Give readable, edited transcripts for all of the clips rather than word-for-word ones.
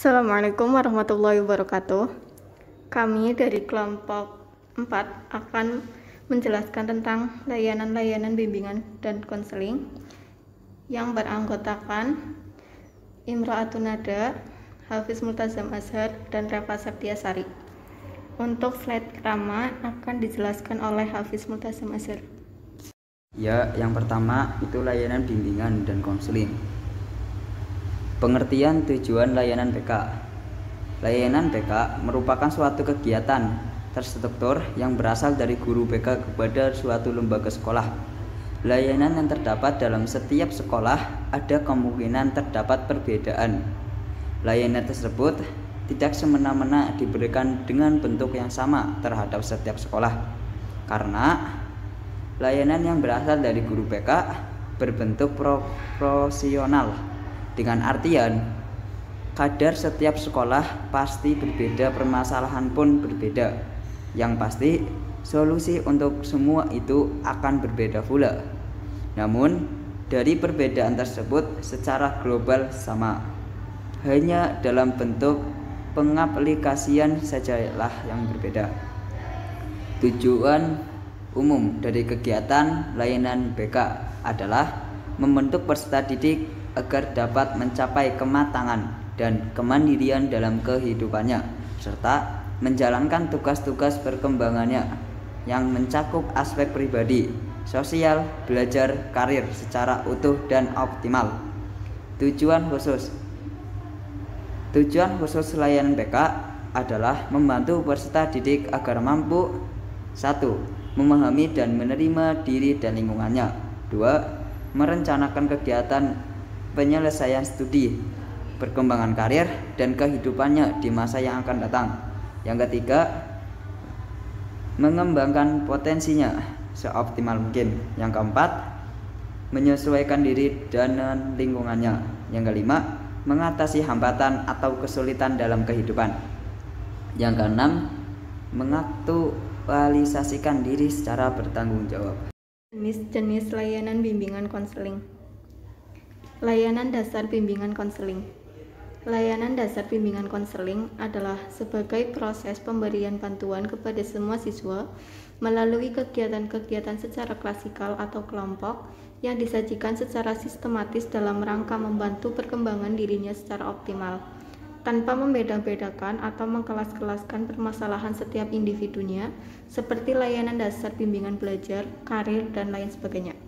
Assalamualaikum warahmatullahi wabarakatuh. Kami dari kelompok 4 akan menjelaskan tentang layanan-layanan bimbingan dan konseling yang beranggotakan Imro'atun Nada, Hafiz Multazam Azhar, dan Reva Septiasari. Untuk slide pertama akan dijelaskan oleh Hafiz Multazam Azhar. Ya, yang pertama itu layanan bimbingan dan konseling. Pengertian tujuan layanan BK. Layanan BK merupakan suatu kegiatan terstruktur yang berasal dari guru BK kepada suatu lembaga sekolah. Layanan yang terdapat dalam setiap sekolah ada kemungkinan terdapat perbedaan. Layanan tersebut tidak semena-mena diberikan dengan bentuk yang sama terhadap setiap sekolah, karena layanan yang berasal dari guru BK berbentuk proporsional, dengan artian kadar setiap sekolah pasti berbeda, permasalahan pun berbeda. Yang pasti solusi untuk semua itu akan berbeda pula. Namun dari perbedaan tersebut secara global sama, hanya dalam bentuk pengaplikasian sajalah yang berbeda. Tujuan umum dari kegiatan layanan BK adalah membentuk peserta didik agar dapat mencapai kematangan dan kemandirian dalam kehidupannya, serta menjalankan tugas-tugas perkembangannya yang mencakup aspek pribadi, sosial, belajar, karir secara utuh dan optimal. Tujuan khusus layanan BK adalah membantu peserta didik agar mampu 1. Memahami dan menerima diri dan lingkungannya. 2. Merencanakan kegiatan penyelesaian studi, perkembangan karir, dan kehidupannya di masa yang akan datang. Yang ketiga, mengembangkan potensinya seoptimal mungkin. Yang keempat, menyesuaikan diri dengan lingkungannya. Yang kelima, mengatasi hambatan atau kesulitan dalam kehidupan. Yang keenam, mengaktualisasikan diri secara bertanggung jawab. Jenis-jenis layanan bimbingan konseling. Layanan dasar bimbingan konseling. Layanan dasar bimbingan konseling adalah sebagai proses pemberian bantuan kepada semua siswa melalui kegiatan-kegiatan secara klasikal atau kelompok yang disajikan secara sistematis dalam rangka membantu perkembangan dirinya secara optimal, tanpa membeda-bedakan atau mengkelas-kelaskan permasalahan setiap individunya, seperti layanan dasar bimbingan belajar, karir, dan lain sebagainya.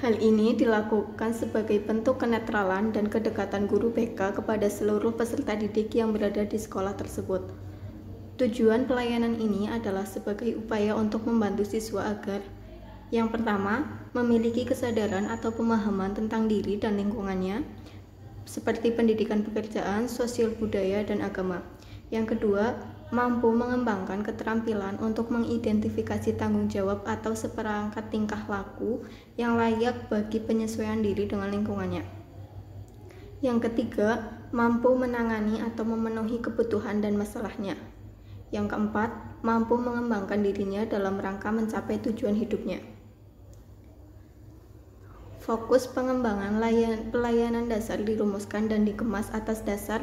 Hal ini dilakukan sebagai bentuk kenetralan dan kedekatan guru BK kepada seluruh peserta didik yang berada di sekolah tersebut. Tujuan pelayanan ini adalah sebagai upaya untuk membantu siswa agar, yang pertama, memiliki kesadaran atau pemahaman tentang diri dan lingkungannya, seperti pendidikan pekerjaan, sosial budaya, dan agama. Yang kedua, mampu mengembangkan keterampilan untuk mengidentifikasi tanggung jawab atau seperangkat tingkah laku yang layak bagi penyesuaian diri dengan lingkungannya. Yang ketiga, mampu menangani atau memenuhi kebutuhan dan masalahnya. Yang keempat, mampu mengembangkan dirinya dalam rangka mencapai tujuan hidupnya. Fokus pengembangan pelayanan dasar dirumuskan dan dikemas atas dasar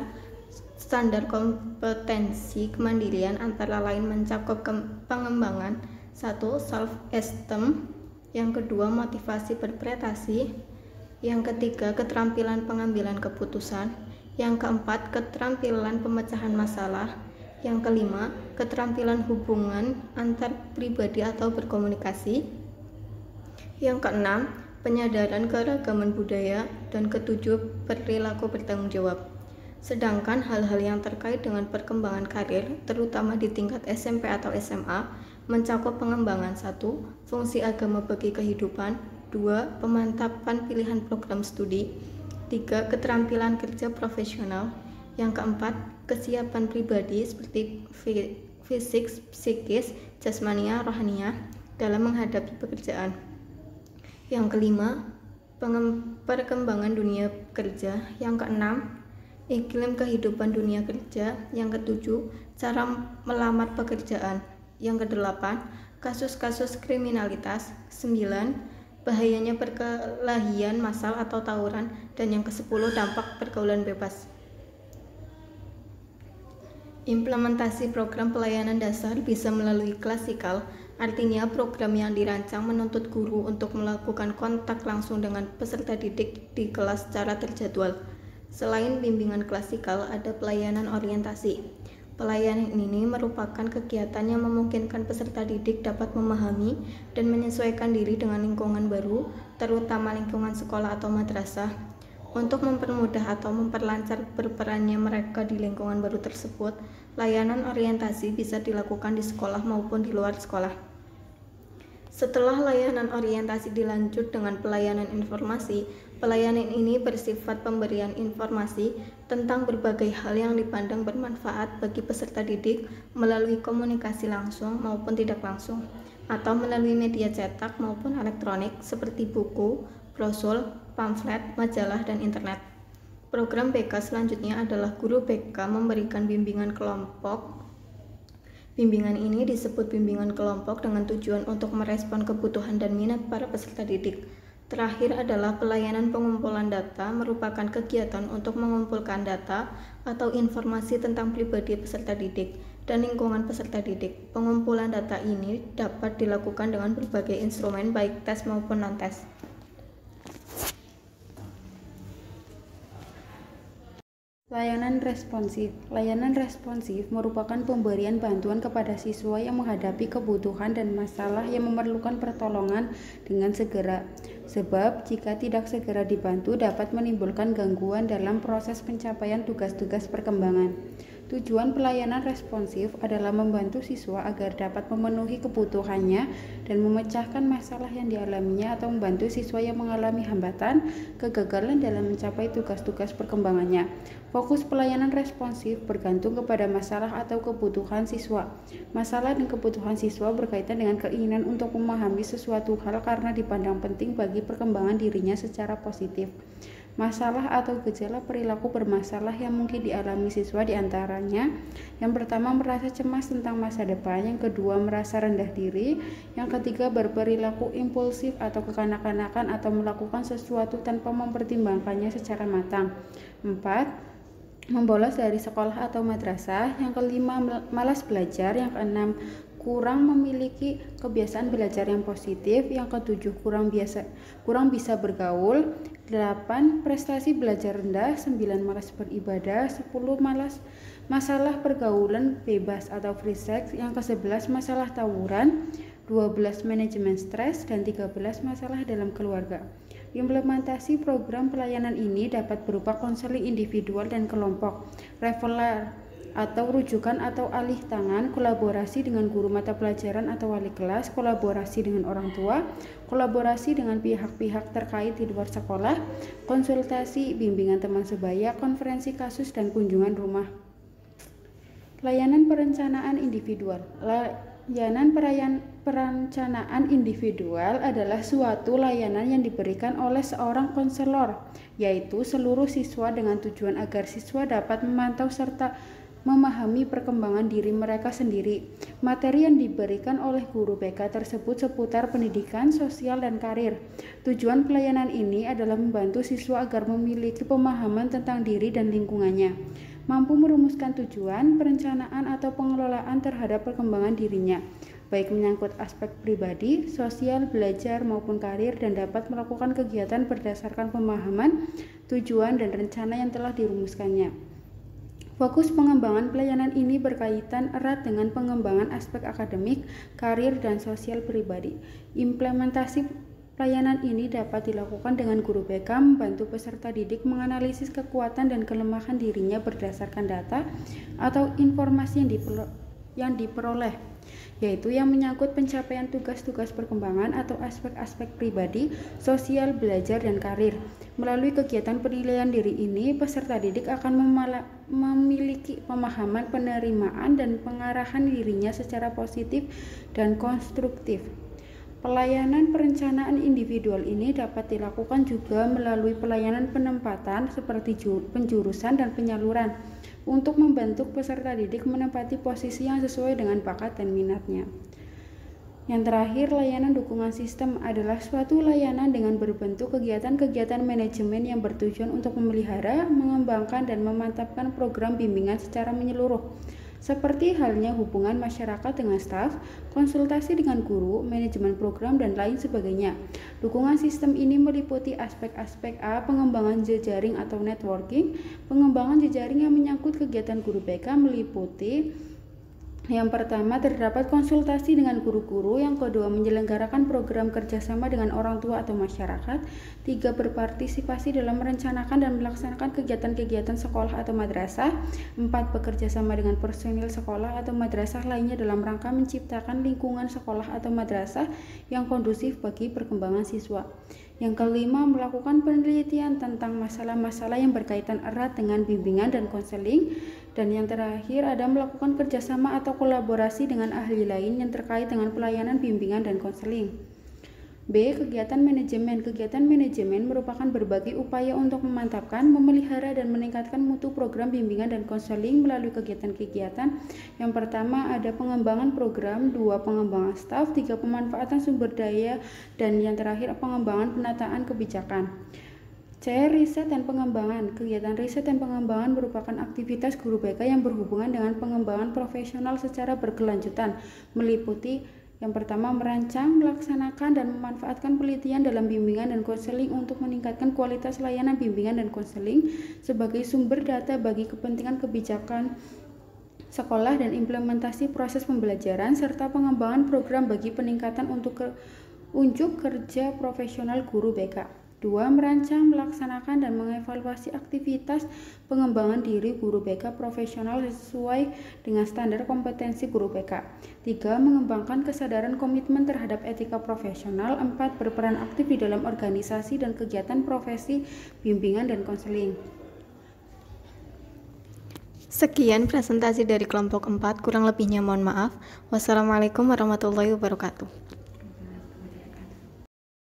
standar kompetensi kemandirian, antara lain mencakup pengembangan 1. Self-esteem, yang kedua motivasi berprestasi, yang ketiga keterampilan pengambilan keputusan, yang keempat keterampilan pemecahan masalah, yang kelima keterampilan hubungan antar pribadi atau berkomunikasi, yang keenam penyadaran keragaman budaya, dan ketujuh perilaku bertanggung jawab. Sedangkan hal-hal yang terkait dengan perkembangan karir, terutama di tingkat SMP atau SMA, mencakup pengembangan 1. Fungsi agama bagi kehidupan, 2. Pemantapan pilihan program studi, 3. Keterampilan kerja profesional, yang keempat, kesiapan pribadi seperti fisik, psikis, jasmania, rohaniah dalam menghadapi pekerjaan. Yang kelima, perkembangan dunia kerja. Yang keenam, iklim kehidupan dunia kerja. Yang ketujuh, cara melamar pekerjaan. Yang kedelapan, kasus-kasus kriminalitas. 9. Bahayanya perkelahian massal atau tawuran. Dan yang ke-10, dampak pergaulan bebas. Implementasi program pelayanan dasar bisa melalui klasikal, artinya program yang dirancang menuntut guru untuk melakukan kontak langsung dengan peserta didik di kelas secara terjadwal. Selain bimbingan klasikal, ada pelayanan orientasi. Pelayanan ini merupakan kegiatan yang memungkinkan peserta didik dapat memahami dan menyesuaikan diri dengan lingkungan baru, terutama lingkungan sekolah atau madrasah. Untuk mempermudah atau memperlancar berperannya mereka di lingkungan baru tersebut, layanan orientasi bisa dilakukan di sekolah maupun di luar sekolah. Setelah layanan orientasi dilanjut dengan pelayanan informasi, pelayanan ini bersifat pemberian informasi tentang berbagai hal yang dipandang bermanfaat bagi peserta didik melalui komunikasi langsung maupun tidak langsung, atau melalui media cetak maupun elektronik seperti buku, brosur, pamflet, majalah, dan internet. Program BK selanjutnya adalah guru BK memberikan bimbingan kelompok. Bimbingan ini disebut bimbingan kelompok dengan tujuan untuk merespon kebutuhan dan minat para peserta didik. Terakhir adalah pelayanan pengumpulan data, merupakan kegiatan untuk mengumpulkan data atau informasi tentang pribadi peserta didik dan lingkungan peserta didik. Pengumpulan data ini dapat dilakukan dengan berbagai instrumen baik tes maupun non-tes. Layanan responsif. Layanan responsif merupakan pemberian bantuan kepada siswa yang menghadapi kebutuhan dan masalah yang memerlukan pertolongan dengan segera. Sebab jika tidak segera dibantu dapat menimbulkan gangguan dalam proses pencapaian tugas-tugas perkembangan. Tujuan pelayanan responsif adalah membantu siswa agar dapat memenuhi kebutuhannya dan memecahkan masalah yang dialaminya atau membantu siswa yang mengalami hambatan, kegagalan dalam mencapai tugas-tugas perkembangannya. Fokus pelayanan responsif bergantung kepada masalah atau kebutuhan siswa. Masalah dan kebutuhan siswa berkaitan dengan keinginan untuk memahami sesuatu hal karena dipandang penting bagi perkembangan dirinya secara positif. Masalah atau gejala perilaku bermasalah yang mungkin dialami siswa diantaranya: yang pertama, merasa cemas tentang masa depan; yang kedua, merasa rendah diri; yang ketiga, berperilaku impulsif atau kekanak-kanakan atau melakukan sesuatu tanpa mempertimbangkannya secara matang; 4, membolos dari sekolah atau madrasah; yang kelima, malas belajar; yang keenam, kurang memiliki kebiasaan belajar yang positif; yang ketujuh, kurang bisa bergaul; 8, prestasi belajar rendah; 9, malas beribadah; 10, masalah pergaulan bebas atau free sex; yang ke-11, masalah tawuran; 12, manajemen stres; dan 13, masalah dalam keluarga. Implementasi program pelayanan ini dapat berupa konseling individual dan kelompok, referral atau rujukan atau alih tangan, kolaborasi dengan guru mata pelajaran atau wali kelas, kolaborasi dengan orang tua, kolaborasi dengan pihak-pihak terkait di luar sekolah, konsultasi, bimbingan teman sebaya, konferensi kasus, dan kunjungan rumah. Layanan perencanaan individual. Layanan perencanaan individual adalah suatu layanan yang diberikan oleh seorang konselor, yaitu seluruh siswa dengan tujuan agar siswa dapat memantau serta memahami perkembangan diri mereka sendiri. Materi yang diberikan oleh guru BK tersebut seputar pendidikan, sosial, dan karir. Tujuan pelayanan ini adalah membantu siswa agar memiliki pemahaman tentang diri dan lingkungannya, mampu merumuskan tujuan, perencanaan, atau pengelolaan terhadap perkembangan dirinya, baik menyangkut aspek pribadi, sosial, belajar, maupun karir, dan dapat melakukan kegiatan berdasarkan pemahaman, tujuan, dan rencana yang telah dirumuskannya. Fokus pengembangan pelayanan ini berkaitan erat dengan pengembangan aspek akademik, karir, dan sosial pribadi. Implementasi pelayanan ini dapat dilakukan dengan guru BK membantu peserta didik menganalisis kekuatan dan kelemahan dirinya berdasarkan data atau informasi yang diperoleh, yaitu yang menyangkut pencapaian tugas-tugas perkembangan atau aspek-aspek pribadi, sosial, belajar, dan karir. Melalui kegiatan penilaian diri ini, peserta didik akan memiliki pemahaman, penerimaan, dan pengarahan dirinya secara positif dan konstruktif. Pelayanan perencanaan individual ini dapat dilakukan juga melalui pelayanan penempatan seperti penjurusan dan penyaluran untuk membentuk peserta didik menempati posisi yang sesuai dengan bakat dan minatnya. Yang terakhir, layanan dukungan sistem adalah suatu layanan dengan berbentuk kegiatan-kegiatan manajemen yang bertujuan untuk memelihara, mengembangkan, dan memantapkan program bimbingan secara menyeluruh. seperti halnya hubungan masyarakat dengan staf, konsultasi dengan guru, manajemen program, dan lain sebagainya. Dukungan sistem ini meliputi aspek-aspek A. Pengembangan jejaring atau networking. Pengembangan jejaring yang menyangkut kegiatan guru BK meliputi: yang pertama, terdapat konsultasi dengan guru-guru. Yang kedua, menyelenggarakan program kerjasama dengan orang tua atau masyarakat. Tiga, berpartisipasi dalam merencanakan dan melaksanakan kegiatan-kegiatan sekolah atau madrasah. Empat, bekerja sama dengan personil sekolah atau madrasah lainnya dalam rangka menciptakan lingkungan sekolah atau madrasah yang kondusif bagi perkembangan siswa. Yang kelima, melakukan penelitian tentang masalah-masalah yang berkaitan erat dengan bimbingan dan konseling. Dan yang terakhir, ada melakukan kerjasama atau kolaborasi dengan ahli lain yang terkait dengan pelayanan bimbingan dan konseling. B. Kegiatan manajemen. Kegiatan manajemen merupakan berbagai upaya untuk memantapkan, memelihara, dan meningkatkan mutu program bimbingan dan konseling melalui kegiatan-kegiatan. Yang pertama, ada pengembangan program. 2. Pengembangan staf. 3. Pemanfaatan sumber daya. Dan yang terakhir, pengembangan penataan kebijakan. C. Riset dan pengembangan. Kegiatan riset dan pengembangan merupakan aktivitas guru BK yang berhubungan dengan pengembangan profesional secara berkelanjutan, meliputi: yang pertama, merancang, melaksanakan, dan memanfaatkan penelitian dalam bimbingan dan konseling untuk meningkatkan kualitas layanan bimbingan dan konseling sebagai sumber data bagi kepentingan kebijakan sekolah dan implementasi proses pembelajaran, serta pengembangan program bagi peningkatan unjuk kerja profesional guru BK. 2. Merancang, melaksanakan, dan mengevaluasi aktivitas pengembangan diri guru BK profesional sesuai dengan standar kompetensi guru BK. 3. Mengembangkan kesadaran komitmen terhadap etika profesional. 4. Berperan aktif di dalam organisasi dan kegiatan profesi bimbingan dan konseling. Sekian presentasi dari kelompok 4, kurang lebihnya mohon maaf. Wassalamualaikum warahmatullahi wabarakatuh.